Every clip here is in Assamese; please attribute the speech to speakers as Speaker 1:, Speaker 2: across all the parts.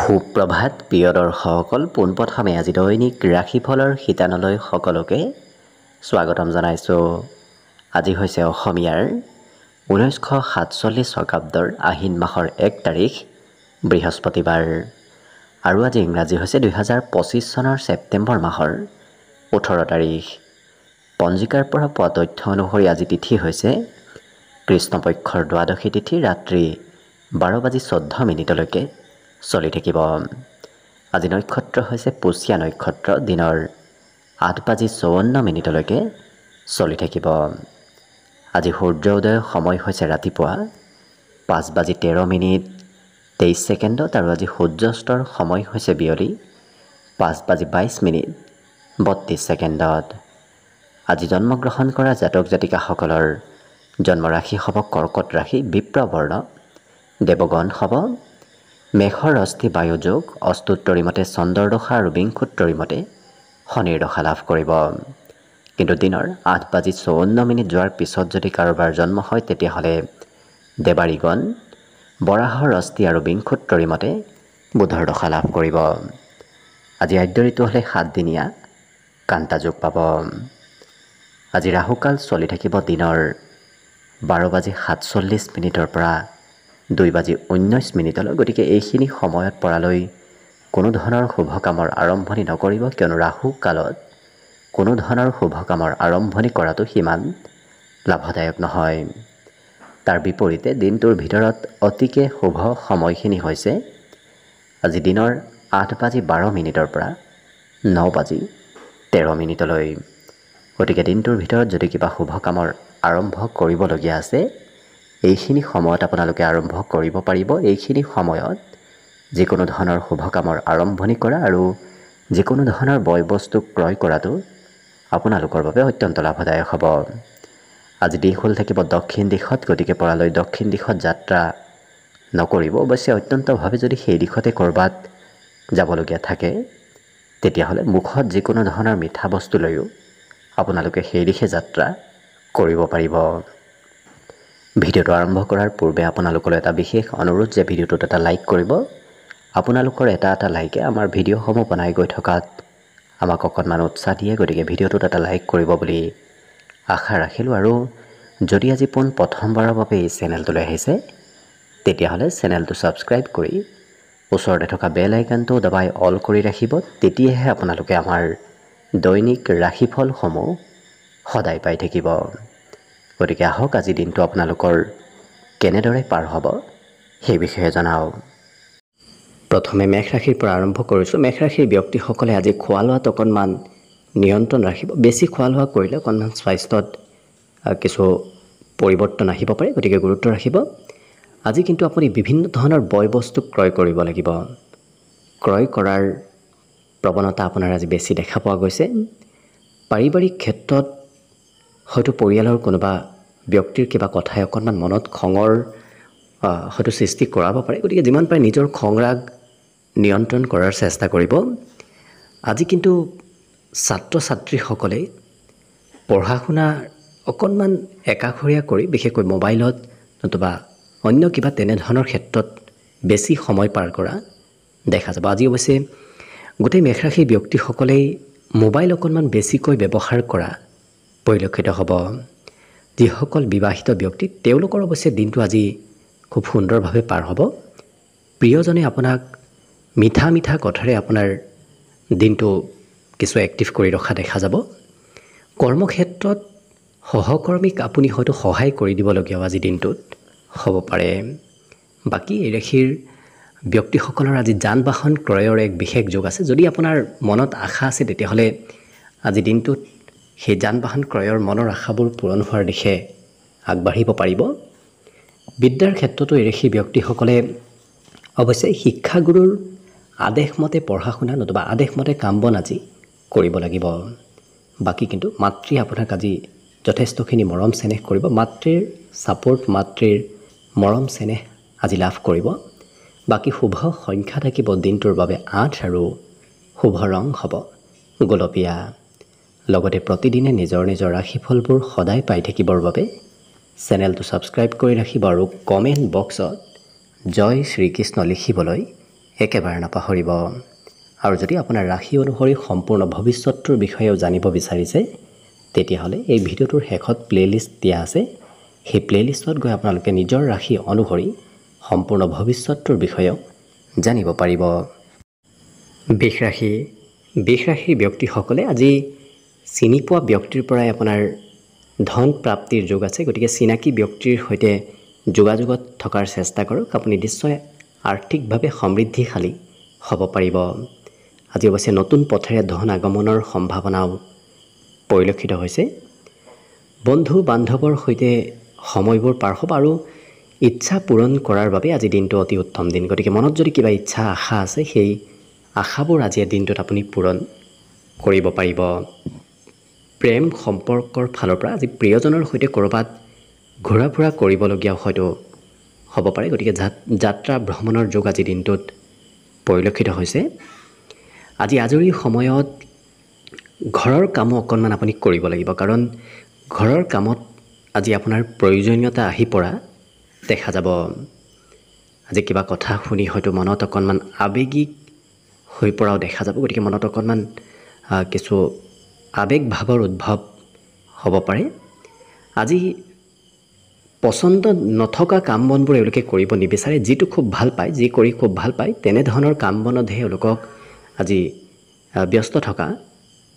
Speaker 1: সুপ্ৰভাত প্ৰিয় দৰ্শকসকল, পোনপ্ৰথমে আজি দৈনিক ৰাশিফলৰ শিতানলৈ সকলোকে স্বাগতম জনাইছোঁ। আজি হৈছে অসমীয়াৰ 1947 শকাব্দৰ আহিন মাহৰ 1 তাৰিখ বৃহস্পতিবাৰ আৰু আজি ইংৰাজী হৈছে 2025 চনৰ ছেপ্টেম্বৰ মাহৰ 18 তাৰিখ। পঞ্জিকাৰ পৰা পোৱা তথ্য অনুসৰি আজি তিথি হৈছে কৃষ্ণপক্ষৰ দ্বাদশী তিথি, ৰাত্ৰি 12:14 চলি থাকিব। আজি নক্ষত্ৰ হৈছে পুষ্যা নক্ষত্ৰ, দিনৰ 8:54 চলি থাকিব। আজি সূৰ্য উদয়ৰ সময় হৈছে ৰাতিপুৱা 5:13:23 আৰু আজি সূৰ্যাস্তৰ সময় হৈছে বিয়লি 5:22:32। আজি জন্মগ্ৰহণ কৰা জাতক জাতিকাসকলৰ জন্মৰাশি হ'ব কৰ্কট ৰাশি, বিপ্ৰবৰ্ণ, দেৱগণ হ'ব মেঘৰ অস্থি বায়ুযোগ, অষ্টোত্তৰী মতে চন্দ্ৰৰ দশা আৰু বিংশোত্তৰী মতে শনিৰ দশা লাভ কৰিব। কিন্তু দিনৰ 8:54 যোৱাৰ পিছত যদি কাৰোবাৰ জন্ম হয় তেতিয়াহ'লে দেৱাৰীগণ বৰাহৰ অস্থি আৰু বিংশোত্তৰী মতে বুধৰ দশা লাভ কৰিব। আজি আদ্য ঋতু হ'লে 7 দিনীয়া কান্তা যোগ পাব। আজি ৰাহুকাল চলি থাকিব দিনৰ 12:47 পৰা 2:19। গতিকে এইখিনি সময়ত পৰালৈ কোনো ধৰণৰ শুভ কামৰ আৰম্ভণি নকৰিব, কিয়নো ৰাহু কালত কোনো ধৰণৰ শুভ কামৰ আৰম্ভণি কৰাটো সিমান লাভদায়ক নহয়। তাৰ বিপৰীতে দিনটোৰ ভিতৰত অতিকে শুভ সময়খিনি হৈছে আজি দিনৰ 8:12 পৰা 9:13। গতিকে দিনটোৰ ভিতৰত যদি কিবা শুভ কামৰ আৰম্ভ কৰিবলগীয়া আছে এইখিনি সময়ত আপোনালোকে আৰম্ভ কৰিব পাৰিব। এইখিনি সময়ত যিকোনো ধৰণৰ শুভ কামৰ আৰম্ভণি কৰা আৰু যিকোনো ধৰণৰ বয় বস্তু ক্ৰয় কৰাটো আপোনালোকৰ বাবে অত্যন্ত লাভদায়ক হ'ব। আজি দিশ হ'ল থাকিব দক্ষিণ দিশত, গতিকে পৰালৈ দক্ষিণ দিশত যাত্ৰা নকৰিব। অৱশ্যে অত্যন্তভাৱে যদি সেই দিশতে ক'ৰবাত যাবলগীয়া থাকে তেতিয়াহ'লে মুখত যিকোনো ধৰণৰ মিঠা বস্তু লৈও আপোনালোকে সেই দিশে যাত্ৰা কৰিব পাৰিব। ভিডিঅ'টো আৰম্ভ কৰাৰ পূৰ্বে আপোনালোকলৈ এটা বিশেষ অনুৰোধ যে ভিডিঅ'টোত এটা লাইক কৰিব। আপোনালোকৰ এটা লাইকে আমাৰ ভিডিঅ'সমূহ বনাই গৈ থকাত আমাক অকণমান উৎসাহ দিয়ে, গতিকে ভিডিঅ'টোত এটা লাইক কৰিব বুলি আশা ৰাখিলোঁ। আৰু যদি আজি প্ৰথমবাৰৰ বাবে এই চেনেলটোলৈ আহিছে তেতিয়াহ'লে চেনেলটো ছাবস্ক্ৰাইব কৰি ওচৰতে থকা বেল আইকনটো দবাই অল কৰি ৰাখিব। তেতিয়াহে আপোনালোকে আমাৰ দৈনিক ৰাশিফলসমূহ সদায় পাই থাকিব। গতিকে আহক আজি দিনটো আপোনালোকৰ কেনেদৰে পাৰ হ'ব সেই বিষয়ে জনাওঁ। প্ৰথমে মেষ ৰাশিৰ পৰা আৰম্ভ কৰিছোঁ। মেষ ৰাশিৰ ব্যক্তিসকলে আজি খোৱা লোৱাত অকণমান নিয়ন্ত্ৰণ ৰাখিব। বেছি খোৱা লোৱা কৰিলে অকণমান স্বাস্থ্যত কিছু পৰিৱৰ্তন আহিব পাৰে, গতিকে গুৰুত্ব ৰাখিব। আজি কিন্তু আপুনি বিভিন্ন ধৰণৰ বয় বস্তু ক্ৰয় কৰিব লাগিব। ক্ৰয় কৰাৰ প্ৰৱণতা আপোনাৰ আজি বেছি দেখা পোৱা গৈছে। পাৰিবাৰিক ক্ষেত্ৰত হয়তো পৰিয়ালৰ কোনোবা ব্যক্তিৰ কিবা কথাই অকণমান মনত খঙৰ হয়তো সৃষ্টি কৰাব পাৰে, গতিকে যিমান পাৰে নিজৰ খং ৰাগ নিয়ন্ত্ৰণ কৰাৰ চেষ্টা কৰিব। আজি কিন্তু ছাত্ৰ ছাত্ৰীসকলে পঢ়া শুনা অকণমান একাষৰীয়া কৰি বিশেষকৈ মোবাইলত নতুবা অন্য কিবা তেনেধৰণৰ ক্ষেত্ৰত বেছি সময় পাৰ কৰা দেখা যাব। আজি অৱশ্যে গোটেই মেষ ৰাশিৰ ব্যক্তিসকলেই মোবাইল অকণমান বেছিকৈ ব্যৱহাৰ কৰা পৰিলক্ষিত হ'ব। যিসকল বিবাহিত ব্যক্তি তেওঁলোকৰ অৱশ্যে দিনটো আজি খুব সুন্দৰভাৱে পাৰ হ'ব। প্ৰিয়জনে আপোনাক মিঠা মিঠা কথাৰে আপোনাৰ দিনটো কিছু এক্টিভ কৰি ৰখা দেখা যাব। কৰ্মক্ষেত্ৰত সহকৰ্মীক আপুনি হয়তো সহায় কৰি দিবলগীয়াও আজি দিনটোত হ'ব পাৰে। বাকী এই ৰাশিৰ ব্যক্তিসকলৰ আজি যান বাহন ক্ৰয়ৰ এক বিশেষ যোগ আছে। যদি আপোনাৰ মনত আশা আছে তেতিয়াহ'লে আজি দিনটোত সেই যান বাহন ক্ৰয়ৰ মনৰ আশাবোৰ পূৰণ হোৱাৰ দিশে আগবাঢ়িব পাৰিব। বিদ্যাৰ ক্ষেত্ৰতো এই ৰাশিৰ ব্যক্তিসকলে অৱশ্যে শিক্ষাগুৰুৰ আদেশমতে পঢ়া শুনা নতুবা আদেশমতে কাম বন আজি কৰিব লাগিব। বাকী কিন্তু মাতৃয়ে আপোনাক আজি যথেষ্টখিনি মৰম চেনেহ কৰিব। মাতৃৰ ছাপোৰ্ট, মাতৃৰ মৰম চেনেহ আজি লাভ কৰিব। বাকী শুভ সংখ্যা থাকিব দিনটোৰ বাবে 8 আৰু শুভ ৰং হ'ব গোলপীয়া। লগতে প্ৰতিদিনে নিজৰ নিজৰ ৰাশিফলবোৰ সদায় পাই থাকিবৰ বাবে চেনেলটো ছাবস্ক্ৰাইব কৰি ৰাখিব আৰু কমেণ্ট বক্সত জয় শ্ৰীকৃষ্ণ লিখিবলৈ একেবাৰে নাপাহৰিব। আৰু যদি আপোনাৰ ৰাশি অনুসৰি সম্পূৰ্ণ ভৱিষ্যতটোৰ বিষয়েও জানিব বিচাৰিছে তেতিয়াহ'লে এই ভিডিঅ'টোৰ শেষত প্লে'লিষ্ট দিয়া আছে। সেই প্লে'লিষ্টত গৈ আপোনালোকে নিজৰ ৰাশি অনুসৰি সম্পূৰ্ণ ভৱিষ্যতটোৰ বিষয়েও জানিব পাৰিব। বৃষ ৰাশিৰ ব্যক্তিসকলে আজি চিনি পোৱা ব্যক্তিৰ পৰাই আপোনাৰ ধন প্ৰাপ্তিৰ যোগ আছে। গতিকে চিনাকি ব্যক্তিৰ সৈতে যোগাযোগত থকাৰ চেষ্টা কৰক। আপুনি নিশ্চয় আৰ্থিকভাৱে সমৃদ্ধিশালী হ'ব পাৰিব। আজি অৱশ্যে নতুন পথেৰে ধন আগমনৰ সম্ভাৱনাও পৰিলক্ষিত হৈছে। বন্ধু বান্ধৱৰ সৈতে সময়বোৰ পাৰ হ'ব আৰু ইচ্ছা পূৰণ কৰাৰ বাবে আজি দিনটো অতি উত্তম দিন। গতিকে মনত যদি কিবা ইচ্ছা আশা আছে সেই আশাবোৰ আজিৰ দিনটোত আপুনি পূৰণ কৰিব পাৰিব। প্ৰেম সম্পৰ্কৰ ফালৰ পৰা আজি প্ৰিয়জনৰ সৈতে ক'ৰবাত ঘূৰা ফুৰা কৰিবলগীয়া হয়তো হ'ব পাৰে। গতিকে যাত্ৰা ভ্ৰমণৰ যোগ আজি দিনটোত পৰিলক্ষিত হৈছে। আজি আজৰি সময়ত ঘৰৰ কামো অকণমান আপুনি কৰিব লাগিব, কাৰণ ঘৰৰ কামত আজি আপোনাৰ প্ৰয়োজনীয়তা আহি পৰা দেখা যাব। আজি কিবা কথা শুনি হয়তো মনত অকণমান আৱেগিক হৈ পৰাও দেখা যাব। গতিকে মনত অকণমান কিছু আৱেগ ভাৱৰ উদ্ভৱ হ'ব পাৰে। আজি পচন্দ নথকা কাম বনবোৰ এওঁলোকে কৰিব নিবিচাৰে। যিটো খুব ভাল পায়, যি কৰি খুব ভাল পায় তেনেধৰণৰ কাম বনতহে এওঁলোকক আজি ব্যস্ত থকা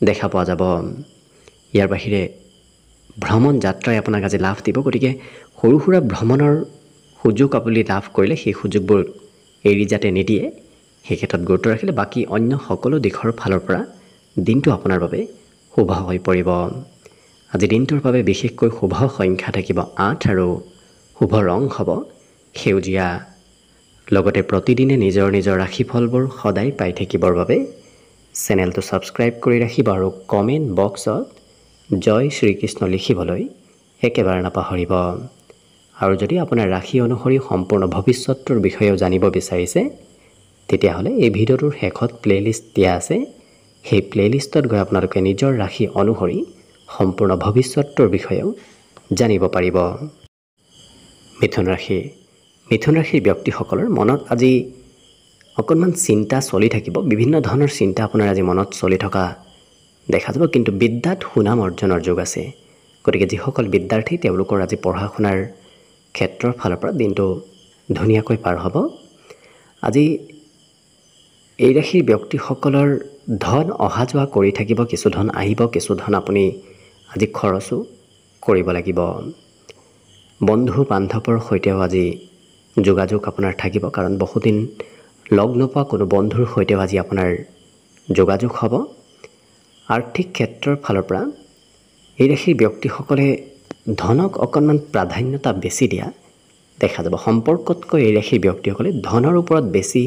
Speaker 1: দেখা পোৱা যাব। ইয়াৰ বাহিৰে ভ্ৰমণ যাত্ৰাই আপোনাক আজি লাভ দিব। গতিকে সৰু সুৰা ভ্ৰমণৰ সুযোগ আপুনি লাভ কৰিলে সেই সুযোগবোৰ এৰি যাতে নিদিয়ে, সেই ক্ষেত্ৰত গুৰুত্ব ৰাখিলে বাকী অন্য সকলো দিশৰ ফালৰ পৰা দিনটো আপোনাৰ বাবে শুভ হৈ পৰিব। আজি দিনটোৰ বাবে বিশেষকৈ শুভ সংখ্যা থাকিব 8 আৰু শুভ ৰং হ'ব সেউজীয়া। লগতে প্ৰতিদিনে নিজৰ নিজৰ ৰাশিফলবোৰ সদায় পাই থাকিবৰ বাবে চেনেলটো ছাবস্ক্ৰাইব কৰি ৰাখিব আৰু কমেণ্ট বক্সত জয় শ্ৰীকৃষ্ণ লিখিবলৈ একেবাৰে নাপাহৰিব। আৰু যদি আপোনাৰ ৰাশি অনুসৰি সম্পূৰ্ণ ভৱিষ্যতটোৰ বিষয়েও জানিব বিচাৰিছে তেতিয়াহ'লে এই ভিডিঅ'টোৰ শেষত প্লে'লিষ্ট দিয়া আছে। সেই প্লে'লিষ্টত গৈ আপোনালোকে নিজৰ ৰাশি অনুসৰি সম্পূৰ্ণ ভৱিষ্যতটোৰ বিষয়েও জানিব পাৰিব। মিথুন ৰাশিৰ ব্যক্তিসকলৰ মনত আজি অকণমান চিন্তা চলি থাকিব। বিভিন্ন ধৰণৰ চিন্তা আপোনাৰ আজি মনত চলি থকা দেখা যাব। কিন্তু বিদ্যাত সুনাম অৰ্জনৰ যোগ আছে। গতিকে যিসকল বিদ্যাৰ্থী তেওঁলোকৰ আজি পঢ়া শুনাৰ ক্ষেত্ৰৰ ফালৰ পৰা দিনটো ধুনীয়াকৈ পাৰ হ'ব। আজি এই ৰাশিৰ ব্যক্তিসকলৰ ধন অহা যোৱা কৰি থাকিব। কিছু ধন আহিব, কিছু ধন আপুনি আজি খৰচো কৰিব লাগিব। বন্ধু বান্ধৱৰ সৈতেও আজি যোগাযোগ আপোনাৰ থাকিব, কাৰণ বহুদিন লগ নোপোৱা কোনো বন্ধুৰ সৈতেও আজি আপোনাৰ যোগাযোগ হ'ব। আৰ্থিক ক্ষেত্ৰৰ ফালৰ পৰা এই ৰাশিৰ ব্যক্তিসকলে ধনক অকণমান প্ৰাধান্যতা বেছি দিয়া দেখা যাব। সম্পৰ্কতকৈ এই ৰাশিৰ ব্যক্তিসকলে ধনৰ ওপৰত বেছি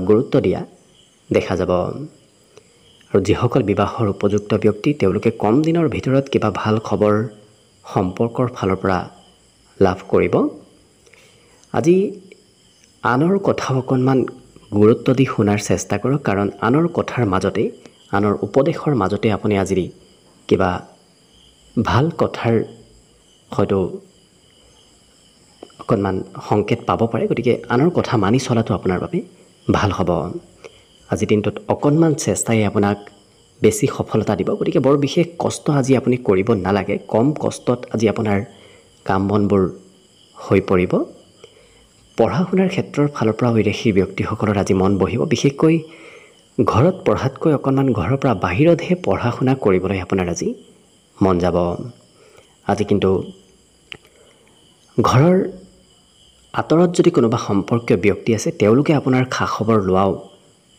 Speaker 1: গুৰুত্ব দিয়া দেখা যাব। আৰু যিসকল বিবাহৰ উপযুক্ত ব্যক্তি তেওঁলোকে কম দিনৰ ভিতৰত কিবা ভাল খবৰ সম্পৰ্কৰ ফালৰ পৰা লাভ কৰিব। আজি আনৰ কথাও অকণমান গুৰুত্ব দি শুনাৰ চেষ্টা কৰক, কাৰণ আনৰ কথাৰ মাজতে, আনৰ উপদেশৰ মাজতে আপুনি আজি কিবা ভাল কথাৰ হয়তো অকণমান সংকেত পাব পাৰে। গতিকে আনৰ কথা মানি চলাটো আপোনাৰ বাবে ভাল হ'ব। আজি দিনটোত অকণমান চেষ্টাই আপোনাক বেছি সফলতা দিব। গতিকে বৰ বিশেষ কষ্ট আজি আপুনি কৰিব নালাগে। কম কষ্টত আজি আপোনাৰ কাম বনবোৰ হৈ পৰিব। পঢ়া শুনাৰ ক্ষেত্ৰৰ ফালৰ পৰা এই ৰাশিৰ ব্যক্তিসকলৰ আজি মন বহিব। বিশেষকৈ ঘৰত পঢ়াতকৈ অকণমান ঘৰৰ পৰা বাহিৰতহে পঢ়া শুনা কৰিবলৈ আপোনাৰ আজি মন যাব। আজি কিন্তু ঘৰৰ আঁতৰত যদি কোনোবা সম্পৰ্কীয় ব্যক্তি আছে তেওঁলোকে আপোনাৰ খা খবৰ লোৱাও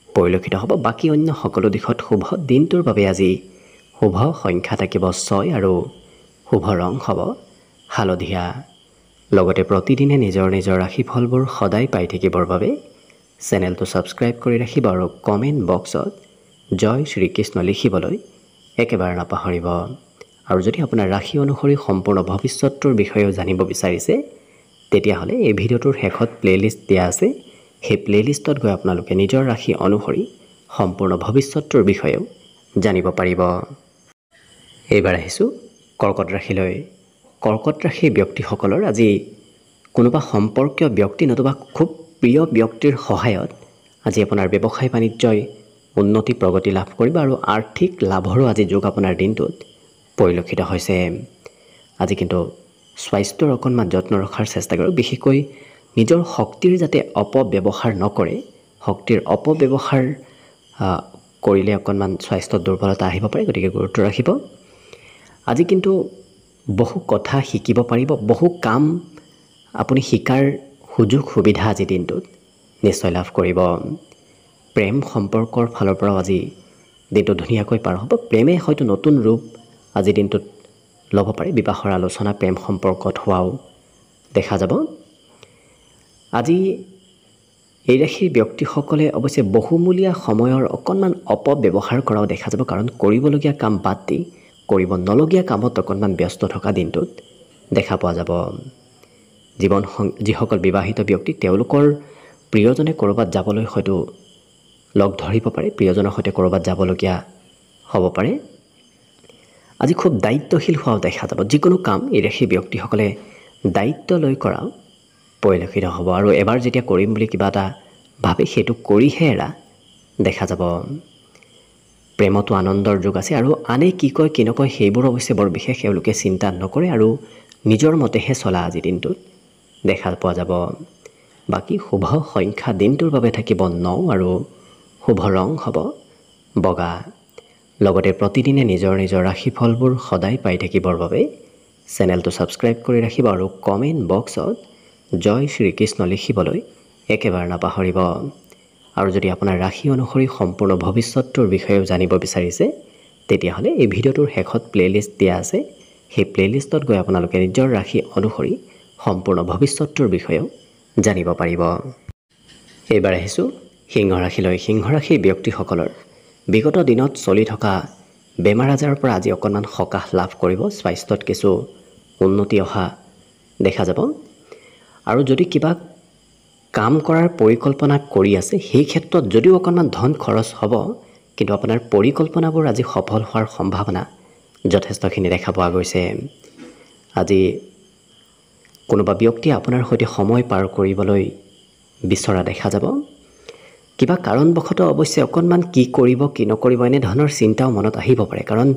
Speaker 1: পৰিলক্ষিত হ'ব। বাকী অন্য সকলো দিশত শুভ। দিনটোৰ বাবে আজি শুভ সংখ্যা থাকিব 6 আৰু শুভ ৰং হ'ব হালধীয়া। লগতে প্ৰতিদিনে নিজৰ নিজৰ ৰাশিফলবোৰ সদায় পাই থাকিবৰ বাবে চেনেলটো ছাবস্ক্ৰাইব কৰি ৰাখিব আৰু কমেণ্ট বক্সত জয় শ্ৰীকৃষ্ণ লিখিবলৈ একেবাৰে নাপাহৰিব। আৰু যদি আপোনাৰ ৰাশি অনুসৰি সম্পূৰ্ণ ভৱিষ্যতটোৰ বিষয়েও জানিব বিচাৰিছে তেতিয়াহ'লে এই ভিডিঅ'টোৰ শেষত প্লে'লিষ্ট দিয়া আছে। সেই প্লে'লিষ্টত গৈ আপোনালোকে নিজৰ ৰাশি অনুসৰি সম্পূৰ্ণ ভৱিষ্যতটোৰ বিষয়েও জানিব পাৰিব। এইবাৰ আহিছোঁ কৰ্কট ৰাশিলৈ। কৰ্কট ৰাশিৰ ব্যক্তিসকলৰ আজি কোনোবা সম্পৰ্কীয় ব্যক্তি নতুবা খুব প্ৰিয় ব্যক্তিৰ সহায়ত আজি আপোনাৰ ব্যৱসায় বাণিজ্যই উন্নতি প্ৰগতি লাভ কৰিব আৰু আৰ্থিক লাভৰো আজি যোগ আপোনাৰ দিনটোত পৰিলক্ষিত হৈছে। আজি কিন্তু স্বাস্থ্যৰ অকণমান যত্ন ৰখাৰ চেষ্টা কৰক, বিশেষকৈ নিজৰ শক্তিৰ যাতে অপব্যৱহাৰ নকৰে। শক্তিৰ অপব্যৱহাৰ কৰিলে অকণমান স্বাস্থ্যত দুৰ্বলতা আহিব পাৰে, গতিকে গুৰুত্ব ৰাখিব। আজি কিন্তু বহু কথা শিকিব পাৰিব, বহু কাম আপুনি শিকাৰ সুযোগ সুবিধা আজি দিনটোত নিশ্চয় লাভ কৰিব। প্ৰেম সম্পৰ্কৰ ফালৰ পৰাও আজি দিনটো ধুনীয়াকৈ পাৰ হ'ব। প্ৰেমে হয়তো নতুন ৰূপ আজি দিনটোত ল'ব পাৰে, বিবাহৰ আলোচনা প্ৰেম সম্পৰ্কত হোৱাও দেখা যাব। আজি এই ৰাশিৰ ব্যক্তিসকলে অৱশ্যে বহুমূলীয়া সময়ৰ অকণমান অপব্যৱহাৰ কৰাও দেখা যাব, কাৰণ কৰিবলগীয়া কাম বাদ দি কৰিব নলগীয়া কামত অকণমান ব্যস্ত থকা দিনটোত দেখা পোৱা যাব। যিসকল বিবাহিত ব্যক্তি তেওঁলোকৰ প্ৰিয়জনে ক'ৰবাত যাবলৈ হয়তো লগ ধৰিব পাৰে, প্ৰিয়জনৰ সৈতে ক'ৰবাত যাবলগীয়া হ'ব পাৰে। আজি খুব দায়িত্বশীল হোৱাও দেখা যাব। যিকোনো কাম এই ৰাশিৰ ব্যক্তিসকলে দায়িত্ব লৈ কৰা পৰিলক্ষিত হ'ব, আৰু এবাৰ যেতিয়া কৰিম বুলি কিবা এটা ভাবে সেইটো কৰিহে এৰা দেখা যাব। প্ৰেমতো আনন্দৰ যুগ আছে, আৰু আনে কি কয় কি নকয় সেইবোৰ অৱশ্যে বৰ বিশেষ এওঁলোকে চিন্তা নকৰে, আৰু নিজৰ মতেহে চলা আজি দিনটোত দেখা পোৱা যাব। বাকী শুভ সংখ্যা দিনটোৰ বাবে থাকিব 9 আৰু শুভ ৰং হ'ব বগা। লগতে প্ৰতিদিনে নিজৰ নিজৰ ৰাশিফলবোৰ সদায় পাই থাকিবৰ বাবে চেনেলটো ছাবস্ক্ৰাইব কৰি ৰাখিব, আৰু কমেণ্ট বক্সত জয় শ্ৰীকৃষ্ণ লিখিবলৈ একেবাৰে নাপাহৰিব। আৰু যদি আপোনাৰ ৰাশি অনুসৰি সম্পূৰ্ণ ভৱিষ্যতটোৰ বিষয়েও জানিব বিচাৰিছে, তেতিয়াহ'লে এই ভিডিঅ'টোৰ শেষত প্লে'লিষ্ট দিয়া আছে। সেই প্লে'লিষ্টত গৈ আপোনালোকে নিজৰ ৰাশি অনুসৰি সম্পূৰ্ণ ভৱিষ্যতটোৰ বিষয়েও জানিব পাৰিব। এইবাৰ আহিছোঁ সিংহ ৰাশিলৈ। সিংহ ৰাশিৰ ব্যক্তিসকলৰ বিগত দিনত চলি থকা বেমাৰ আজাৰৰ পৰা আজি অকণমান সকাহ লাভ কৰিব, স্বাস্থ্যত কিছু উন্নতি অহা দেখা যাব। আৰু যদি কিবা কাম কৰাৰ পৰিকল্পনা কৰি আছে, সেই ক্ষেত্ৰত যদিও অকণমান ধন খৰচ হ'ব, কিন্তু আপোনাৰ পৰিকল্পনাবোৰ আজি সফল হোৱাৰ সম্ভাৱনা যথেষ্টখিনি দেখা পোৱা গৈছে। আজি কোনোবা ব্যক্তিয়ে আপোনাৰ সৈতে সময় পাৰ কৰিবলৈ বিচৰা দেখা যাব। কিবা কাৰণবশতঃ অৱশ্যে অকণমান কি কৰিব কি নকৰিব এনেধৰণৰ চিন্তাও মনত আহিব পাৰে, কাৰণ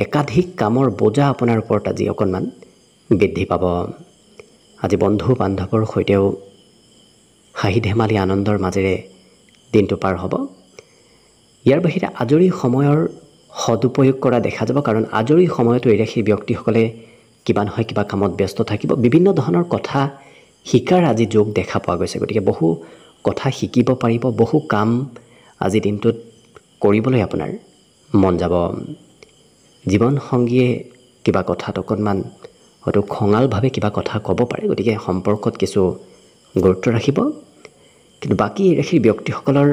Speaker 1: একাধিক কামৰ বোজা আপোনাৰ ওপৰত আজি অকণমান বৃদ্ধি পাব। আজি বন্ধু বান্ধৱৰ সৈতেও হাঁহি ধেমালি আনন্দৰ মাজেৰে দিনটো পাৰ হ'ব। ইয়াৰ বাহিৰে আজৰি সময়ৰ সদুপয়োগ কৰা দেখা যাব, কাৰণ আজৰি সময়তো এই ৰাশিৰ ব্যক্তিসকলে কিবা নহয় কিবা কামত ব্যস্ত থাকিব। বিভিন্ন ধৰণৰ কথা শিকাৰ আজি যোগ দেখা পোৱা গৈছে, গতিকে বহু কথা শিকিব পাৰিব, বহু কাম আজি দিনটোত কৰিবলৈ আপোনাৰ মন যাব। জীৱনসংগীয়ে কিবা কথাত অকণমান হয়তো খঙালভাৱে কিবা কথা ক'ব পাৰে, গতিকে সম্পৰ্কত কিছু গুৰুত্ব ৰাখিব। কিন্তু বাকী এই ৰাশিৰ ব্যক্তিসকলৰ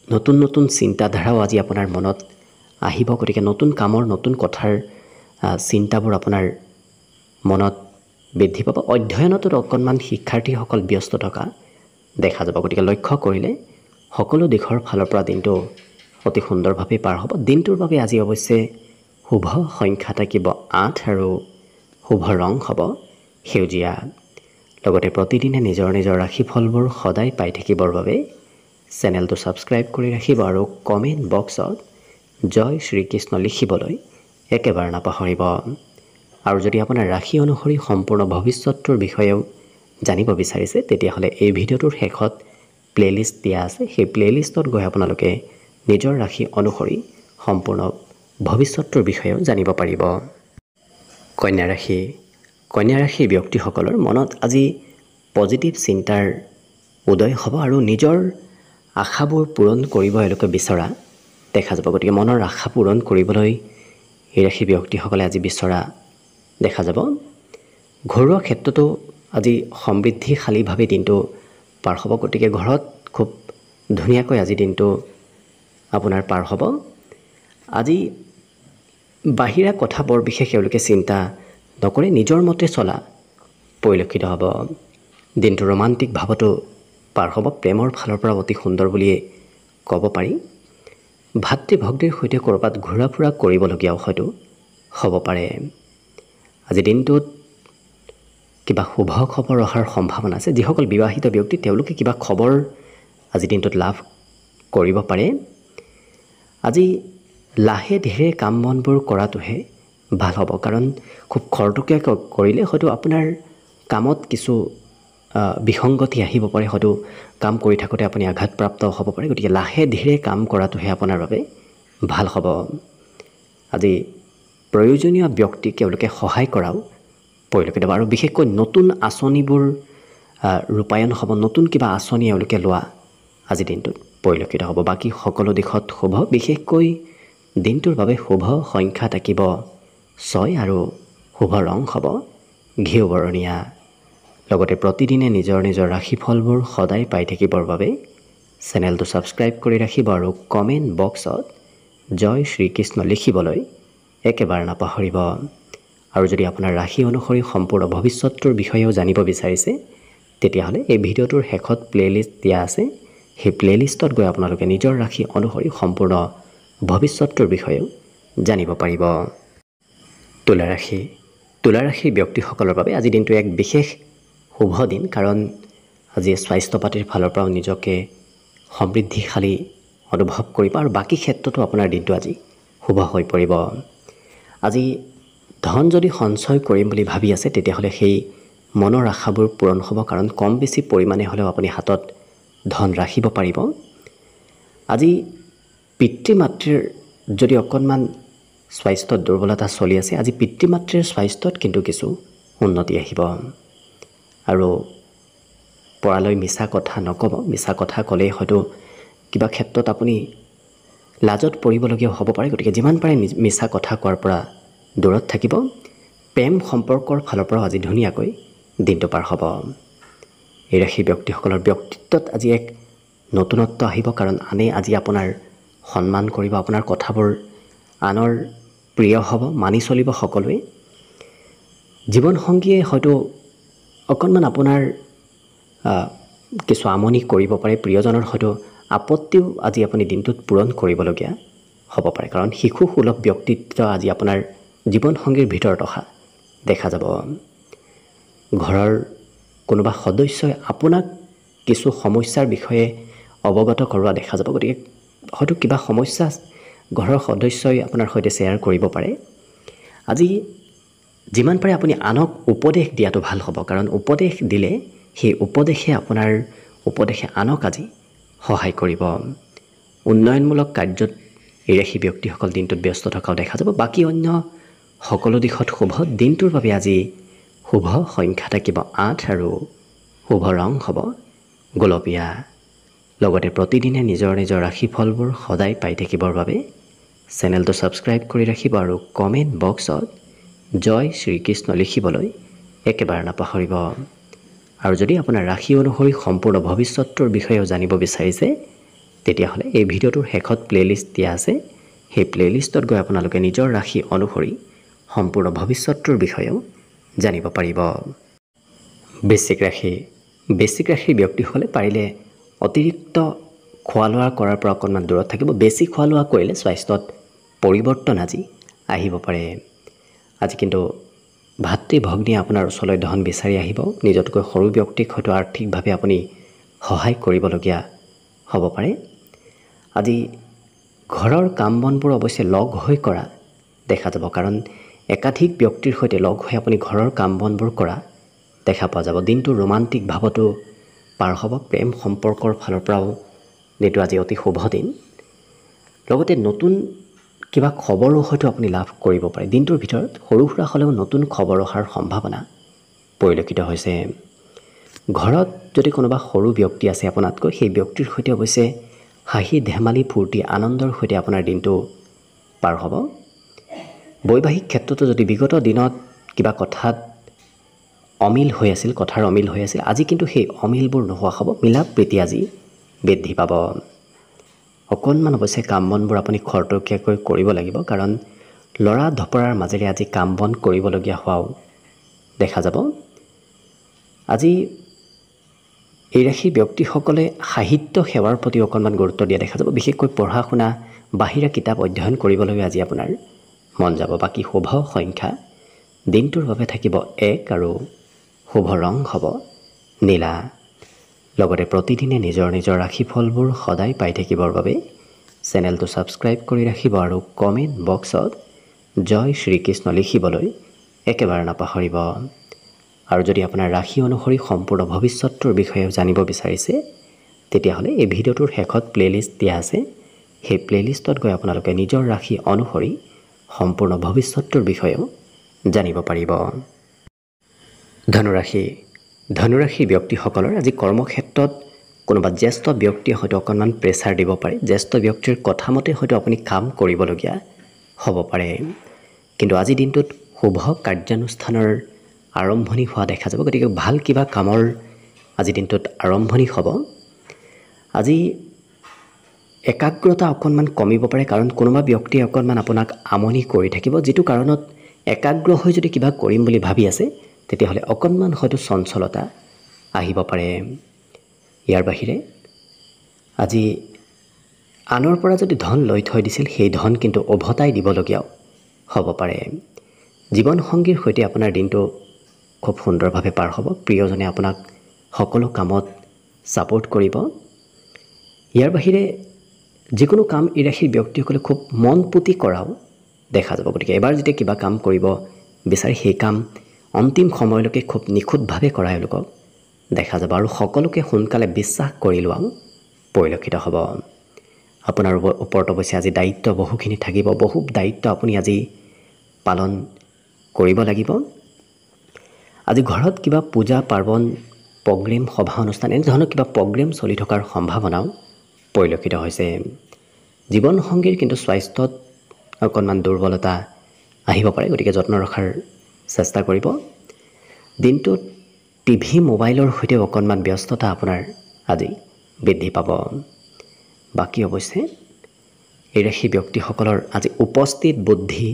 Speaker 1: নতুন নতুন চিন্তাধাৰাও আজি আপোনাৰ মনত আহিব, গতিকে নতুন কামৰ নতুন কথাৰ চিন্তাবোৰ আপোনাৰ মনত বৃদ্ধি পাব। অধ্যয়নতো অকণমান শিক্ষাৰ্থীসকল ব্যস্ত থকা দেখা যাব, গতিকে লক্ষ্য কৰিলে সকলো দিশৰ ফালৰ পৰা দিনটো অতি সুন্দৰভাৱে পাৰ হ'ব। দিনটোৰ বাবে আজি অৱশ্যে শুভ সংখ্যা থাকিব 8 আৰু শুভ ৰং হ'ব সেউজীয়া। লগতে প্ৰতিদিনে নিজৰ নিজৰ ৰাশিফলবোৰ সদায় পাই থাকিবৰ বাবে চেনেলটো ছাবস্ক্ৰাইব কৰি ৰাখিব, আৰু কমেণ্ট বক্সত জয় শ্ৰীকৃষ্ণ লিখিবলৈ একেবাৰে নাপাহৰিব। আৰু যদি আপোনাৰ ৰাশি অনুসৰি সম্পূৰ্ণ ভৱিষ্যতটোৰ বিষয়েও জানিব বিচাৰিছে, তেতিয়াহ'লে এই ভিডিঅ'টোৰ শেষত প্লে'লিষ্ট দিয়া আছে। সেই প্লে'লিষ্টত গৈ আপোনালোকে নিজৰ ৰাশি অনুসৰি সম্পূৰ্ণ ভৱিষ্যতটোৰ বিষয়েও জানিব পাৰিব। কন্যা ৰাশি। কন্যা ৰাশিৰ ব্যক্তিসকলৰ মনত আজি পজিটিভ চিন্তাৰ উদয় হ'ব, আৰু নিজৰ আশাবোৰ পূৰণ কৰিব এওঁলোকে বিচৰা দেখা যাব। গতিকে মনৰ আশা পূৰণ কৰিবলৈ এই ৰাশিৰ ব্যক্তিসকলে আজি বিচৰা দেখা যাব। ঘৰুৱা ক্ষেত্ৰতো আজি সমৃদ্ধিশালীভাৱে দিনটো পাৰ হ'ব, গতিকে ঘৰত খুব ধুনীয়াকৈ আজি দিনটো আপোনাৰ পাৰ হ'ব। আজি বাহিৰা কথা বৰ বিশেষ এওঁলোকে চিন্তা নকৰে, নিজৰ মতে চলা পৰিলক্ষিত হ'ব। দিনটো ৰোমান্টিক ভাৱতো পাৰ হ'ব, প্ৰেমৰ ফালৰ পৰা অতি সুন্দৰ বুলিয়ে ক'ব পাৰি। ভাতৃ ভগ্নীৰ সৈতে ক'ৰবাত ঘূৰা ফুৰা কৰিবলগীয়াও হয়তো হ'ব পাৰে। আজি দিনটোত কিবা শুভ খবৰ অহাৰ সম্ভাৱনা আছে। যিসকল বিবাহিত ব্যক্তি তেওঁলোকে কিবা খবৰ আজি দিনটোত লাভ কৰিব পাৰে। আজি লাহে ধীৰে কাম বনবোৰ কৰাটোহে ভাল হ'ব, কাৰণ খুব খৰতকীয়া কৰিলে হয়তো আপোনাৰ কামত কিছু বিসংগতি আহিব পাৰে, হয়তো কাম কৰি থাকোঁতে আপুনি আঘাতপ্ৰাপ্ত হ'ব পাৰে। গতিকে লাহে ধীৰে কাম কৰাটোহে আপোনাৰ বাবে ভাল হ'ব। আজি প্ৰয়োজনীয় ব্যক্তিক তেওঁলোকে সহায় কৰাও পৰিলক্ষিত হ'ব, আৰু বিশেষকৈ নতুন আঁচনিবোৰ ৰূপায়ণ হ'ব, নতুন কিবা আঁচনি এওঁলোকে লোৱা আজি দিনটোত পৰিলক্ষিত হ'ব। বাকী সকলো দিশত শুভ। বিশেষকৈ দিনটোৰ বাবে শুভ সংখ্যা থাকিব 6 আৰু শুভ ৰং হ'ব ঘিউ বৰণীয়া। লগতে প্ৰতিদিনে নিজৰ নিজৰ ৰাশিফলবোৰ সদায় পাই থাকিবৰ বাবে চেনেলটো ছাবস্ক্ৰাইব কৰি ৰাখিব আৰু কমেণ্ট বক্সত জয় শ্ৰীকৃষ্ণ লিখিবলৈ একেবাৰে নাপাহৰিব। আৰু যদি আপোনাৰ ৰাশি অনুসৰি সম্পূৰ্ণ ভৱিষ্যতটোৰ বিষয়েও জানিব বিচাৰিছে, তেতিয়াহ'লে এই ভিডিঅ'টোৰ শেষত প্লে'লিষ্ট দিয়া আছে। সেই প্লে'লিষ্টত গৈ আপোনালোকে নিজৰ ৰাশি অনুসৰি সম্পূৰ্ণ ভৱিষ্যতটোৰ বিষয়েও জানিব পাৰিব। তুলা ৰাশি। তুলা ৰাশিৰ ব্যক্তিসকলৰ বাবে আজি দিনটো এক বিশেষ শুভ দিন, কাৰণ আজি স্বাস্থ্য পাতিৰ ফালৰ পৰাও নিজকে সমৃদ্ধিশালী অনুভৱ কৰিব, আৰু বাকী ক্ষেত্ৰতো আপোনাৰ দিনটো আজি শুভ হৈ পৰিব। আজি ধন যদি সঞ্চয় কৰিম বুলি ভাবি আছে, তেতিয়াহ'লে সেই মনৰ আশাবোৰ পূৰণ হ'ব, কাৰণ কম বেছি পৰিমাণে হ'লেও আপুনি হাতত ধন ৰাখিব পাৰিব। আজি পিতৃ মাতৃৰ যদি অকণমান স্বাস্থ্যত দুৰ্বলতা চলি আছে, আজি পিতৃ মাতৃৰ স্বাস্থ্যত কিন্তু কিছু উন্নতি আহিব। আৰু পৰালৈ মিছা কথা নক'ব। মিছা কথা ক'লেই হয়তো কিবা ক্ষেত্ৰত আপুনি লাজত পৰিবলগীয়া হ'ব পাৰে। গতিকে যিমান পাৰে মিছা কথা কোৱাৰ পৰা দূৰত থাকিব। প্ৰেম সম্পৰ্কৰ ফালৰ পৰাও আজি ধুনীয়াকৈ দিনটো পাৰ হ'ব। এই ৰাশিৰ ব্যক্তিসকলৰ ব্যক্তিত্বত আজি এক নতুনত্ব আহিব, কাৰণ আনে আজি আপোনাৰ সন্মান কৰিব, আপোনাৰ কথাবোৰ আনৰ প্ৰিয় হ'ব, মানি চলিব সকলোৱে। জীৱনসংগীয়ে হয়তো অকণমান আপোনাৰ কিছু আমনি কৰিব পাৰে, প্ৰিয়জনৰ হয়তো আপত্তিও আজি আপুনি দিনটোত পূৰণ কৰিবলগীয়া হ'ব পাৰে, কাৰণ শিশু সুলভ ব্যক্তিত্ব আজি আপোনাৰ জীৱনসংগীৰ ভিতৰত অহা দেখা যাব। ঘৰৰ কোনোবা সদস্যই আপোনাক কিছু সমস্যাৰ বিষয়ে অৱগত কৰোৱা দেখা যাব। গতিকে হয়তো কিবা সমস্যা ঘৰৰ সদস্যই আপোনাৰ সৈতে শ্বেয়াৰ কৰিব পাৰে। আজি যিমান পাৰে আপুনি আনক উপদেশ দিয়াটো ভাল হ'ব, কাৰণ উপদেশ দিলে সেই উপদেশে আনক আজি সহায় কৰিব। উন্নয়নমূলক কাৰ্যত এই ৰাশি ব্যক্তিসকল দিনটোত ব্যস্ত থকাও দেখা যাব। বাকী অন্য সকলো দিশত শুভ। দিনটোৰ বাবে আজি শুভ সংখ্যা থাকিব 8 আৰু শুভ ৰং হ'ব গোলপীয়া। লগতে প্ৰতিদিনে নিজৰ নিজৰ ৰাশিফলবোৰ সদায় পাই থাকিবৰ বাবে চেনেলটো ছাবস্ক্ৰাইব কৰি ৰাখিব আৰু কমেণ্ট বক্সত জয় শ্ৰীকৃষ্ণ লিখিবলৈ একেবাৰে নাপাহৰিব। আৰু যদি আপোনাৰ ৰাশি অনুসৰি সম্পূৰ্ণ ভৱিষ্যতটোৰ বিষয়েও জানিব বিচাৰিছে, তেতিয়াহ'লে এই ভিডিঅ'টোৰ শেষত প্লে'লিষ্ট দিয়া আছে। সেই প্লে'লিষ্টত গৈ আপোনালোকে নিজৰ ৰাশি অনুসৰি সম্পূৰ্ণ ভৱিষ্যতটোৰ বিষয়েও জানিব পাৰিব। বৃশ্চিক ৰাশি। বৃশ্চিক ৰাশিৰ ব্যক্তিসকলে পাৰিলে অতিৰিক্ত খোৱা লোৱা কৰাৰ পৰা অকণমান দূৰত থাকিব। বেছি খোৱা লোৱা কৰিলে স্বাস্থ্যত পৰিৱৰ্তন আজি আহিব পাৰে। আজি কিন্তু ভাতৃ ভগ্নী আপোনাৰ ওচৰলৈ ধন বিচাৰি আহিব। নিজতকৈ সৰু ব্যক্তিক হয়তো আৰ্থিকভাৱে আপুনি সহায় কৰিবলগীয়া হ'ব পাৰে। আজি ঘৰৰ কাম বনবোৰ অৱশ্যে লগ হৈ কৰা দেখা যাব, কাৰণ একাধিক ব্যক্তিৰ সৈতে লগ হৈ আপুনি ঘৰৰ কাম বনবোৰ কৰা দেখা পোৱা যাব। দিনটো ৰোমান্টিক ভাৱতো পাৰ হ'ব। প্ৰেম সম্পৰ্কৰ ফালৰ পৰাও দিনটো আজি অতি শুভ দিন। লগতে নতুন কিবা খবৰো হয়তো আপুনি লাভ কৰিব পাৰে। দিনটোৰ ভিতৰত সৰু সুৰা হ'লেও নতুন খবৰ অহাৰ সম্ভাৱনা পৰিলক্ষিত হৈছে। ঘৰত যদি কোনোবা সৰু ব্যক্তি আছে আপোনাতকৈ, সেই ব্যক্তিৰ সৈতে অৱশ্যে হাঁহি ধেমালি ফূৰ্তি আনন্দৰ সৈতে আপোনাৰ দিনটো পাৰ হ'ব। বৈবাহিক ক্ষেত্ৰতো যদি বিগত দিনত কিবা কথাত অমিল হৈ আছিল, আজি কিন্তু সেই অমিলবোৰ নোহোৱা হ'ব। মিলা প্ৰীতি আজি বৃদ্ধি পাব। অকণমান অৱশ্যে কাম বনবোৰ আপুনি খৰতকীয়াকৈ কৰিব লাগিব, কাৰণ লৰা ধপৰাৰ মাজেৰে আজি কাম বন কৰিবলগীয়া হোৱাও দেখা যাব। আজি এই ৰাশিৰ ব্যক্তিসকলে সাহিত্য সেৱাৰ প্ৰতি অকণমান গুৰুত্ব দিয়া দেখা যাব। বিশেষকৈ পঢ়া শুনা, বাহিৰা কিতাপ অধ্যয়ন কৰিবলৈ আজি আপোনাৰ মন যাব। বাকী শুভ সংখ্যা দিনটোৰ বাবে থাকিব 1 আৰু শুভ ৰং হ'ব নীলা। লগতে প্ৰতিদিনে নিজৰ নিজৰ ৰাশিফলবোৰ সদায় পাই থাকিবৰ বাবে চেনেলটো ছাবস্ক্ৰাইব কৰি ৰাখিব আৰু কমেণ্ট বক্সত জয় শ্ৰীকৃষ্ণ লিখিবলৈ একেবাৰে নাপাহৰিব। আৰু যদি আপোনাৰ ৰাশি অনুসৰি সম্পূৰ্ণ ভৱিষ্যতৰ বিষয়ে জানিব বিচাৰিছে তেতিয়াহ'লে এই ভিডিঅ'টোৰ শেষত প্লেলিষ্ট দিয়া আছে। সেই প্লেলিষ্টত গৈ আপোনালোকে নিজৰ ৰাশি অনুসৰি সম্পূৰ্ণ ভৱিষ্যতৰ বিষয়েও জানিব পাৰিব। ধনুৰাশিৰ ব্যক্তিসকলৰ আজি কৰ্মক্ষেত্ৰত কোনোবা জ্যেষ্ঠ ব্যক্তিয়ে হয়তো অকণমান প্ৰেছাৰ দিব পাৰে। জ্যেষ্ঠ ব্যক্তিৰ কথামতে হয়তো আপুনি কাম কৰিবলগীয়া হ'ব পাৰে। কিন্তু আজিৰ দিনটোত শুভ কাৰ্যানুষ্ঠানৰ আৰম্ভণি হোৱা দেখা যাব। গতিকে ভাল কিবা কামৰ আজিৰ দিনটোত আৰম্ভণি হ'ব। আজি একাগ্ৰতা অকণমান কমিব পাৰে, কাৰণ কোনোবা ব্যক্তিয়ে অকণমান আপোনাক আমনি কৰি থাকিব, যিটো কাৰণত একাগ্ৰ হৈ যদি কিবা কৰিম বুলি ভাবি আছে তেতিয়াহ'লে অকণমান হয়তো চঞ্চলতা আহিব পাৰে। ইয়াৰ বাহিৰে আজি আনৰ পৰা যদি ধন লৈ থৈ দিছিল সেই ধন কিন্তু উভতাই দিবলগীয়াও হ'ব পাৰে। জীৱনসংগীৰ সৈতে আপোনাৰ দিনটো খুব সুন্দৰভাৱে পাৰ হ'ব। প্ৰিয়জনে আপোনাক সকলো কামত ছাপোৰ্ট কৰিব। ইয়াৰ বাহিৰে যিকোনো কাম এই ৰাশিৰ ব্যক্তিসকলে খুব মন পুতি কৰাও দেখা যাব। গতিকে এবাৰ যেতিয়া কিবা কাম কৰিব বিচাৰে সেই কাম অন্তিম সময়লৈকে খুব নিখুঁতভাৱে কৰা এওঁলোকক দেখা যাব আৰু সকলোকে সোনকালে বিশ্বাস কৰি লোৱাও পৰিলক্ষিত হ'ব। আপোনাৰ ওপৰত অৱশ্যে আজি দায়িত্ব বহুখিনি থাকিব। বহু দায়িত্ব আপুনি আজি পালন কৰিব লাগিব। আজি ঘৰত কিবা পূজা পাৰ্বণ, প্ৰগ্ৰেম, সভা অনুষ্ঠান এনেধৰণৰ কিবা প্ৰগ্ৰেম চলি থকাৰ সম্ভাৱনাও পৰিলক্ষিত হৈছে। জীৱনসংগীৰ কিন্তু স্বাস্থ্যত অকণমান দুৰ্বলতা আহিব পাৰে, গতিকে যত্ন ৰখাৰ চেষ্টা কৰিব। দিনটোত টিভি মোবাইলৰ সৈতে অকণমান ব্যস্ততা আপোনাৰ আজি বৃদ্ধি পাব। বাকী অৱশ্যে এই ৰাশি ব্যক্তিসকলৰ আজি উপস্থিত বুদ্ধি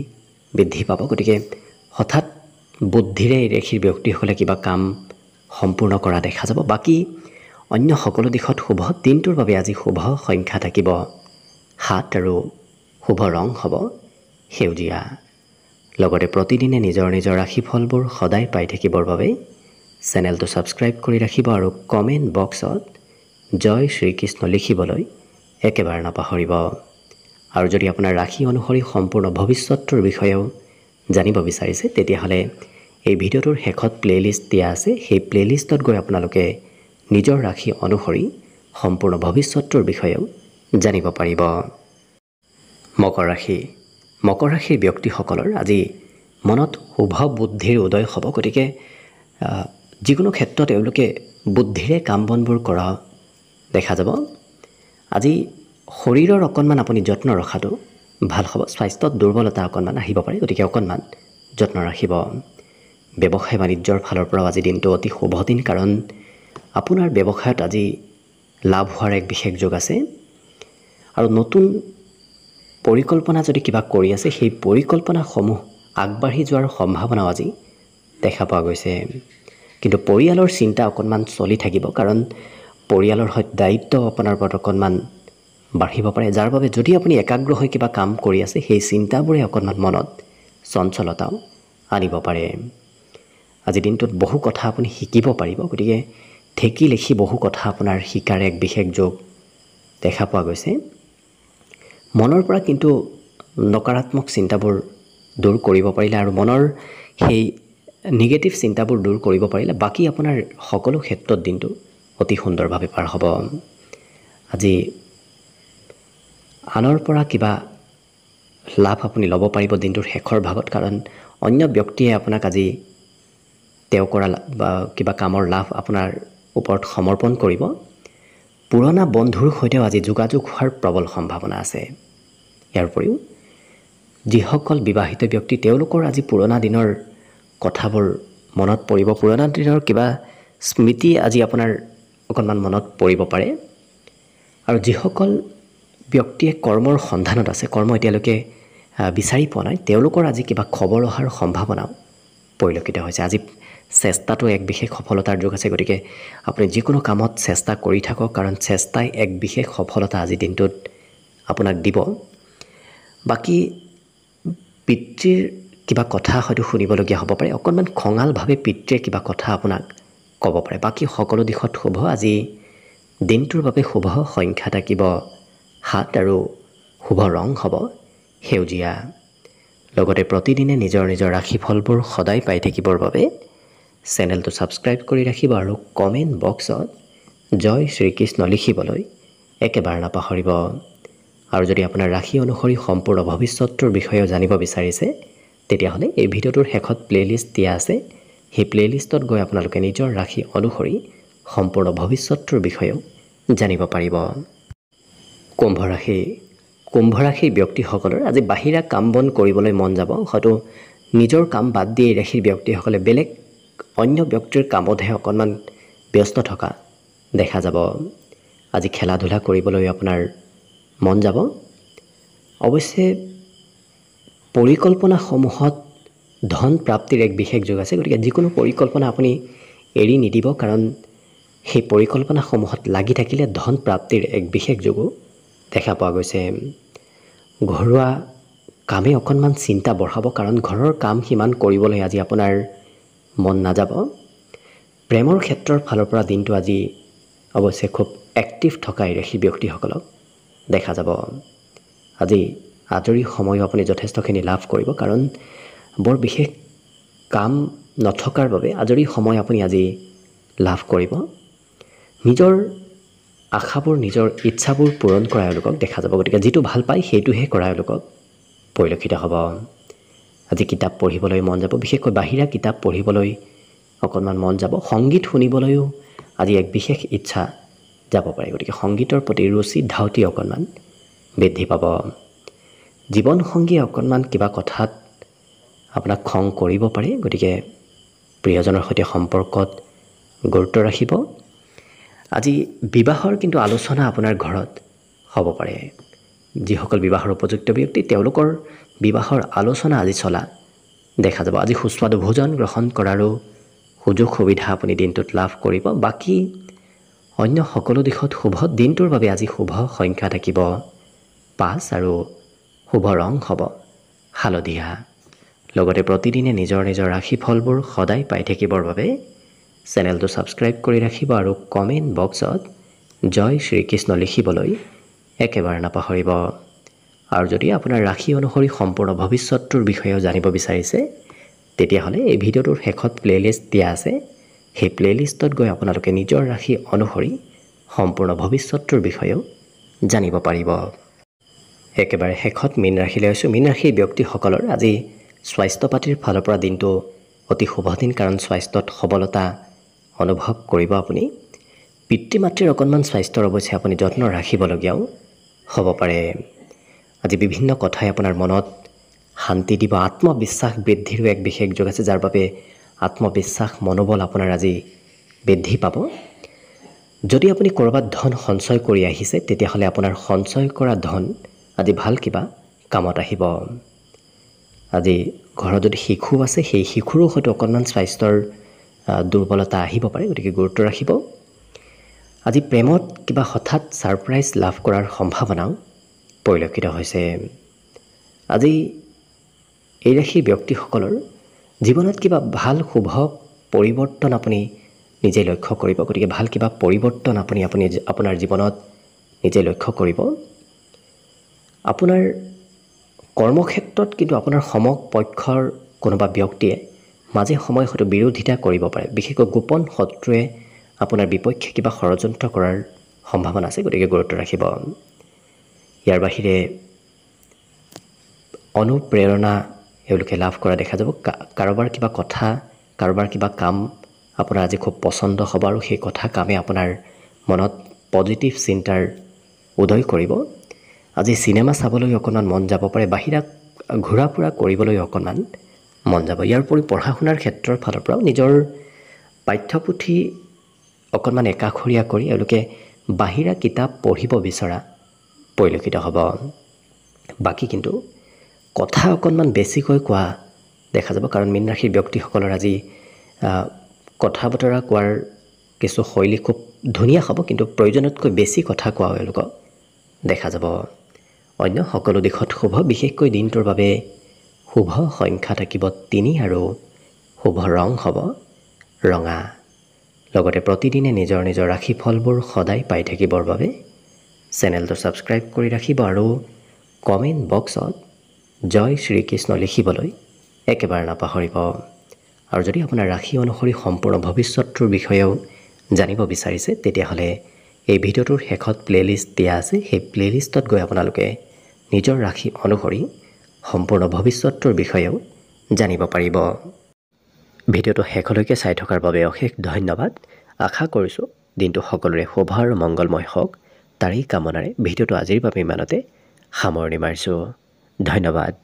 Speaker 1: বৃদ্ধি পাব। গতিকে হঠাৎ বুদ্ধিৰে এই ৰাশিৰ ব্যক্তিসকলে কিবা কাম সম্পূৰ্ণ কৰা দেখা যাব। বাকী অন্য সকলো দিশত শুভ। দিনটোৰ বাবে আজি শুভ সংখ্যা থাকিব 7 আৰু শুভ ৰং হ'ব সেউজীয়া। লগতে প্ৰতিদিনে নিজৰ নিজৰ ৰাশিফলবোৰ সদায় পাই থাকিবৰ বাবে চেনেলটো ছাবস্ক্ৰাইব কৰি ৰাখিব আৰু কমেণ্ট বক্সত জয় শ্ৰীকৃষ্ণ লিখিবলৈ একেবাৰে নাপাহৰিব। আৰু যদি আপোনাৰ ৰাশি অনুসৰি সম্পূৰ্ণ ভৱিষ্যতৰ বিষয়েও জানিব বিচাৰিছে তেতিয়াহ'লে এই ভিডিঅ'টোৰ শেষত প্লেলিষ্ট দিয়া আছে। সেই প্লেলিষ্টত গৈ আপোনালোকে নিজৰ ৰাশি অনুসৰি সম্পূৰ্ণ ভৱিষ্যতৰ বিষয়েও জানিব পাৰিব। মকৰ ৰাশিৰ ব্যক্তিসকলৰ আজি মনত শুভ বুদ্ধিৰ উদয় হ'ব। গতিকে যিকোনো ক্ষেত্ৰত এওঁলোকে বুদ্ধিৰে কাম বনবোৰ কৰা দেখা যাব। আজি শৰীৰৰ অকণমান আপুনি যত্ন ৰখাটো ভাল হ'ব। স্বাস্থ্যত দুৰ্বলতা অকণমান আহিব পাৰে, গতিকে অকণমান যত্ন ৰাখিব। ব্যৱসায় বাণিজ্যৰ ফালৰ পৰাও আজি দিনটো অতি শুভ দিন, কাৰণ আপোনাৰ ব্যৱসায়ত আজি লাভ হোৱাৰ এক বিশেষ যোগ আছে। আৰু নতুন পৰিকল্পনা যদি কিবা কৰি আছে সেই পৰিকল্পনাসমূহ আগবাঢ়ি যোৱাৰ সম্ভাৱনাও আজি দেখা পোৱা গৈছে। কিন্তু পৰিয়ালৰ চিন্তা অকণমান চলি থাকিব, কাৰণ পৰিয়ালৰ সৈতে দায়িত্ব আপোনাৰ ওপৰত অকণমান বাঢ়িব পাৰে, যাৰ বাবে যদি আপুনি একাগ্ৰ হৈ কিবা কাম কৰি আছে সেই চিন্তাবোৰে অকণমান মনত চঞ্চলতাও আনিব পাৰে। আজি দিনটোত বহু কথা আপুনি শিকিব পাৰিব। গতিকে ঠেকি লেখি বহু কথা আপোনাৰ শিকাৰ এক বিশেষ যোগ দেখা পোৱা গৈছে। মনৰ পৰা কিন্তু নকাৰাত্মক চিন্তাবোৰ দূৰ কৰিব পাৰিলে আৰু মনৰ সেই নিগেটিভ চিন্তাবোৰ দূৰ কৰিব পাৰিলে বাকী আপোনাৰ সকলো ক্ষেত্ৰত দিনটো অতি সুন্দৰভাৱে পাৰ হ'ব। আজি আনৰ পৰা কিবা লাভ আপুনি ল'ব পাৰিব দিনটোৰ শেষৰ ভাগত, কাৰণ অন্য ব্যক্তিয়ে আপোনাক আজি তেওঁ কৰা বা কিবা কামৰ লাভ আপোনাৰ ওপৰত সমৰ্পণ কৰিব। পুৰণা বন্ধুৰ সৈতেও আজি যোগাযোগ হোৱাৰ প্ৰবল সম্ভাৱনা আছে। ইয়াৰ উপৰিও যিসকল বিবাহিত ব্যক্তি তেওঁলোকৰ আজি পুৰণা দিনৰ কথাবোৰ মনত পৰিব। পুৰণা দিনৰ কিবা স্মৃতি আজি আপোনাৰ অকণমান মনত পৰিব পাৰে। আৰু যিসকল ব্যক্তিয়ে কৰ্মৰ সন্ধানত আছে, কৰ্ম এতিয়ালৈকে বিচাৰি পোৱা নাই, তেওঁলোকৰ আজি কিবা খবৰ অহাৰ সম্ভাৱনাও পৰিলক্ষিত হৈছে। আজি চেষ্টাটো এক বিশেষ সফলতাৰ যোগ আছে। গতিকে আপুনি যিকোনো কামত চেষ্টা কৰি থাকক, কাৰণ চেষ্টাই এক বিশেষ সফলতা আজিৰ দিনটোত আপোনাক দিব। বাকী পিতৃৰ কিবা কথা হয়তো শুনিবলগীয়া হ'ব পাৰে। অকণমান খঙালভাৱে পিতৃয়ে কিবা কথা আপোনাক ক'ব পাৰে। বাকী সকলো দিশত শুভ। আজি দিনটোৰ বাবে শুভ সংখ্যা থাকিব 7 আৰু শুভ ৰং হ'ব সেউজীয়া। লগতে প্ৰতিদিনে নিজৰ নিজৰ ৰাশিফলবোৰ সদায় পাই থাকিবৰ বাবে চেনেলটো ছাবস্ক্ৰাইব কৰি ৰাখিব আৰু কমেণ্ট বক্সত জয় শ্ৰীকৃষ্ণ লিখিবলৈ একেবাৰে নাপাহৰিব। আৰু যদি আপোনাৰ ৰাশি অনুসৰি সম্পূৰ্ণ ভৱিষ্যতৰ বিষয়েও জানিব বিচাৰিছে তেতিয়াহ'লে এই ভিডিঅ'টোৰ শেষত প্লেলিষ্ট দিয়া আছে। সেই প্লেলিষ্টত গৈ আপোনালোকে নিজৰ ৰাশি অনুসৰি সম্পূৰ্ণ ভৱিষ্যতৰ বিষয়েও জানিব পাৰিব। কুম্ভ ৰাশিৰ ব্যক্তিসকলৰ আজি বাহিৰা কাম বন কৰিবলৈ মন যাব। হয়তো নিজৰ কাম বাদ দি এই ৰাশিৰ ব্যক্তিসকলে বেলেগ অন্য ব্যক্তিৰ কামতহে অকণমান ব্যস্ত থকা দেখা যাব। আজি খেলা ধূলা কৰিবলৈ আপোনাৰ মন যাব। অৱশ্যে পৰিকল্পনাসমূহত ধন প্ৰাপ্তিৰ এক বিশেষ যোগ আছে। গতিকে যিকোনো পৰিকল্পনা আপুনি এৰি নিদিব, কাৰণ সেই পৰিকল্পনাসমূহত লাগি থাকিলে ধন প্ৰাপ্তিৰ এক বিশেষ যোগো দেখা পোৱা গৈছে। ঘৰুৱা কামে অকণমান চিন্তা বঢ়াব, কাৰণ ঘৰৰ কাম সিমান কৰিবলৈ আজি আপোনাৰ মন নাযাব। প্ৰেমৰ ক্ষেত্ৰৰ ফালৰ পৰা দিনটো আজি অৱশ্যে খুব এক্টিভ থকা এই ৰাশি ব্যক্তিসকলক দেখা যাব। আজি আজৰি সময়ো আপুনি যথেষ্টখিনি লাভ কৰিব, কাৰণ বৰ বিশেষ কাম নথকাৰ বাবে আজৰি সময় আপুনি আজি লাভ কৰিব। নিজৰ আশাবোৰ নিজৰ ইচ্ছাবোৰ পূৰণ কৰা এওঁলোকক দেখা যাব। গতিকে যিটো ভাল পায় সেইটোহে কৰা এওঁলোকক পৰিলক্ষিত হ'ব। আজি কিতাপ পঢ়িবলৈ মন যাব, বিশেষকৈ বাহিৰা কিতাপ পঢ়িবলৈ অকণমান মন যাব। সংগীত শুনিবলৈও আজি এক বিশেষ ইচ্ছা যাব পাৰে। গতিকে সংগীতৰ প্ৰতি ৰুচি ধাউতি অকণমান বৃদ্ধি পাব। জীৱনসংগীয়ে অকণমান কিবা কথাত আপোনাক খং কৰিব পাৰে। গতিকে প্ৰিয়জনৰ সৈতে সম্পৰ্কত গুৰুত্ব ৰাখিব। আজি বিবাহৰ কিন্তু আলোচনা আপোনাৰ ঘৰত হ'ব পাৰে। যিসকল বিবাহৰ উপযুক্ত ব্যক্তি তেওঁলোকৰ বিবাহৰ আলোচনা আজি চলা দেখা যাব। আজি সুস্বাদু ভোজন গ্ৰহণ কৰাৰো সুযোগ সুবিধা আপুনি দিনটোত লাভ কৰিব। বাকী অন্য সকলো দিশত শুভ। দিনটোৰ বাবে আজি শুভ সংখ্যা থাকিব 5 আৰু শুভ ৰং হ'ব হালধীয়া। লগতে প্ৰতিদিনে নিজৰ নিজৰ ৰাশিফলবোৰ সদায় পাই থাকিবৰ বাবে চেনেলটো ছাবস্ক্ৰাইব কৰি ৰাখিব আৰু কমেণ্ট বক্সত জয় শ্ৰীকৃষ্ণ লিখিবলৈ একেবাৰে নাপাহৰিব। আৰু যদি আপোনাৰ ৰাশি অনুসৰি সম্পূৰ্ণ ভৱিষ্যতৰ বিষয়েও জানিব বিচাৰিছে তেতিয়াহ'লে এই ভিডিঅ'টোৰ শেষত প্লেলিষ্ট দিয়া আছে। সেই প্লেলিষ্টত গৈ আপোনালোকে নিজৰ ৰাশি অনুসৰি সম্পূৰ্ণ ভৱিষ্যতৰ বিষয়েও জানিব পাৰিব। একেবাৰে শেষত মীন ৰাশিলৈ আছোঁ। মীন ৰাশিৰ ব্যক্তিসকলৰ আজি স্বাস্থ্য পাতিৰ ফালৰ পৰা দিনটো অতি শুভ দিন, কাৰণ স্বাস্থ্যত সবলতা অনুভৱ কৰিব আপুনি। পিতৃ মাতৃৰ অকণমান স্বাস্থ্যৰ অৱশ্যে আপুনি যত্ন ৰাখিবলগীয়াও হ'ব পাৰে। আজি বিভিন্ন কথাই আপোনাৰ মনত শান্তি দিব। আত্মবিশ্বাস বৃদ্ধিৰো এক বিশেষ যোগ আছে, যাৰ বাবে আত্মবিশ্বাস মনোবল আপোনাৰ আজি বৃদ্ধি পাব। যদি আপুনি ক'ৰবাত ধন সঞ্চয় কৰি আহিছে তেতিয়াহ'লে আপোনাৰ সঞ্চয় কৰা ধন আজি ভাল কিবা কামত আহিব। আজি ঘৰত যদি শিশু আছে সেই শিশুৰো হয়তো অকণমান স্বাস্থ্যৰ দুৰ্বলতা আহিব পাৰে। গতিকে গুৰুত্ব ৰাখিব। আজি প্ৰেমত কিবা হঠাৎ ছাৰপ্ৰাইজ লাভ কৰাৰ সম্ভাৱনাও পৰিলক্ষিত হৈছে। আজি এই ৰাশিৰ ব্যক্তিসকলৰ জীৱনত কিবা ভাল শুভ পৰিৱৰ্তন আপুনি নিজে লক্ষ্য কৰিব। গতিকে ভাল কিবা পৰিৱৰ্তন আপুনি আপোনাৰ জীৱনত নিজে লক্ষ্য কৰিব। আপোনাৰ কৰ্মক্ষেত্ৰত কিন্তু আপোনাৰ সমপক্ষৰ কোনোবা ব্যক্তিয়ে মাজে সময়ে হয়তো বিৰোধিতা কৰিব পাৰে। বিশেষকৈ গোপন শত্ৰুৱে আপোনাৰ বিপক্ষে কিবা ষড়যন্ত্ৰ কৰাৰ সম্ভাৱনা আছে। গতিকে গুৰুত্ব ৰাখিব। ইয়াৰ বাহিৰে অনুপ্ৰেৰণা এওঁলোকে লাভ কৰা দেখা যাব। কাৰোবাৰ কিবা কথা, কাৰোবাৰ কিবা কাম আপোনাৰ আজি খুব পচন্দ হ'ব আৰু সেই কথা কামে আপোনাৰ মনত পজিটিভ চিন্তাৰ উদয় কৰিব। আজি চিনেমা চাবলৈ অকণমান মন যাব পাৰে। বাহিৰা ঘূৰা ফুৰা কৰিবলৈ অকণমান মন যাব। ইয়াৰ উপৰি পঢ়া শুনাৰ ক্ষেত্ৰৰ ফালৰ পৰাও নিজৰ পাঠ্যপুথি অকণমান একাষৰীয়া কৰি এওঁলোকে বাহিৰা কিতাপ পঢ়িব বিচৰা পৰিলক্ষিত হ'ব। বাকী কিন্তু কথা অকণমান বেছিকৈ কোৱা দেখা যাব, কাৰণ মীন ৰাশিৰ ব্যক্তিসকলৰ আজি কথা বতৰা কোৱাৰ কিছু শৈলী খুব ধুনীয়া হ'ব, কিন্তু প্ৰয়োজনতকৈ বেছি কথা কোৱা এওঁলোকক দেখা যাব। অন্য সকলো দিশত শুভ। বিশেষকৈ দিনটোৰ বাবে শুভ সংখ্যা থাকিব 3 আৰু শুভ ৰং হ'ব ৰঙা। লগতে প্ৰতিদিনে নিজৰ নিজৰ ৰাশিফলবোৰ সদায় পাই থাকিবৰ বাবে চেনেলটো ছাবস্ক্ৰাইব কৰি ৰাখিব আৰু কমেণ্ট বক্সত জয় শ্ৰীকৃষ্ণ লিখিবলৈ একেবাৰে নাপাহৰিব। আৰু যদি আপোনাৰ ৰাশি অনুসৰি সম্পূৰ্ণ ভৱিষ্যতটোৰ বিষয়েও জানিব বিচাৰিছে তেতিয়াহ'লে এই ভিডিঅ'টোৰ শেষত প্লেলিষ্ট দিয়া আছে। সেই প্লেলিষ্টত গৈ আপোনালোকে নিজৰ ৰাশি অনুসৰি সম্পূৰ্ণ ভৱিষ্যতটোৰ বিষয়েও জানিব পাৰিব। ভিডিঅ'টো শেষলৈকে চাই থকাৰ বাবে অশেষ ধন্যবাদ। আশা কৰিছোঁ দিনটো সকলোৰে শুভ আৰু মংগলময় হওক, তাৰেই কামনাৰে ভিডিঅ'টো আজিৰ বাবে ইমানতে সামৰণি মাৰিছোঁ। ধন্যবাদ।